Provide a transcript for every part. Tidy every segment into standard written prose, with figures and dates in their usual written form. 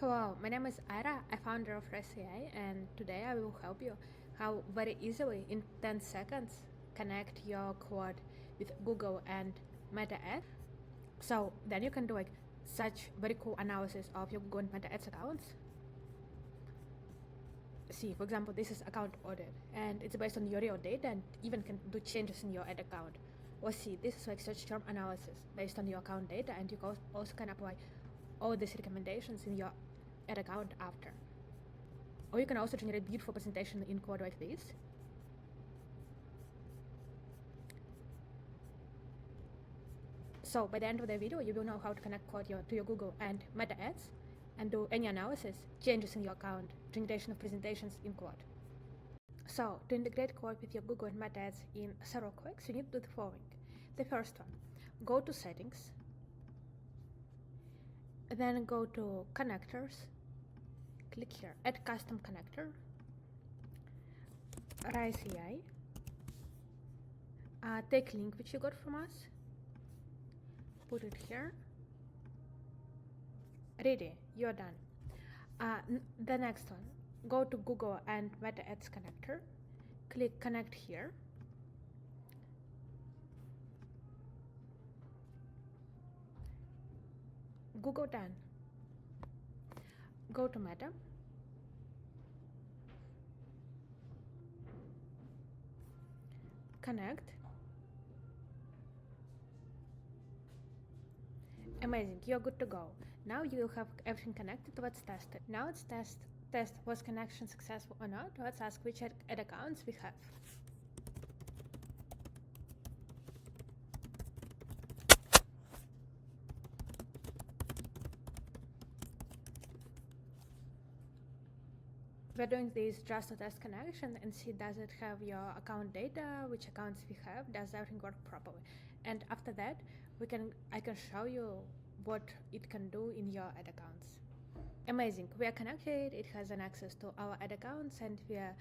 Hello, my name is Ira, a founder of Ryze AI, and today I will help you how very easily in 10 seconds connect your Claude with Google and Meta Ads. So then you can do like such very cool analysis of your Google and Meta Ads accounts. See, for example, this is account audit and it's based on your real data and even can do changes in your ad account. Or see, this is like search term analysis based on your account data, and you also can apply all these recommendations in your ad account after. Or you can also generate beautiful presentation in Claude like this. So by the end of the video, you will know how to connect Claude to your Google and Meta Ads and do any analysis, changes in your account, generation of presentations in Claude. So to integrate Claude with your Google and Meta Ads in several clicks, you need to do the following. The first one, go to settings, then go to connectors, click here, add custom connector, Ryze AI, take link which you got from us, put it here, ready, you're done. The next one, go to Google and Meta Ads connector, click connect here, Google done. Go to Meta, connect. Amazing, you're good to go. Now you have everything connected. Let's test it. Now let's test was connection successful or not. Let's ask which ad accounts we have. We're doing this just to test connection and see does it have your account data, which accounts we have, does everything work properly. And after that, I can show you what it can do in your ad accounts. Amazing, we are connected, it has an access to our ad accounts, and we are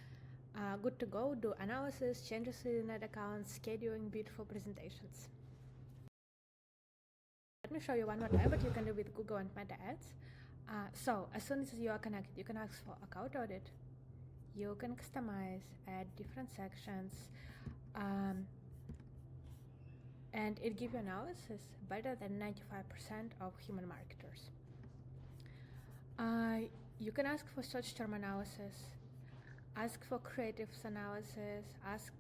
good to go, do analysis, changes in ad accounts, scheduling beautiful presentations. Let me show you one more time what you can do with Google and Meta Ads. So as soon as you are connected, you can ask for account audit, you can customize, add different sections, and it gives you analysis better than 95% of human marketers. You can ask for search term analysis, ask for creatives analysis, ask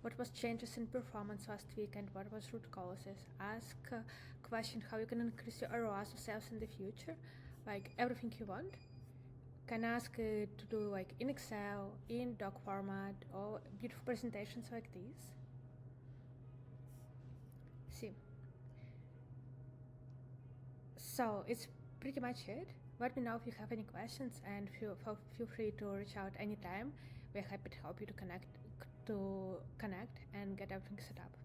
what was changes in performance last week and what was root causes, ask question how you can increase your ROAS of sales in the future, like everything you want. Can ask it to do like in Excel, in doc format, or beautiful presentations like these. See, so it's pretty much it. Let me know if you have any questions, and feel free to reach out anytime. We're happy to help you to connect and get everything set up.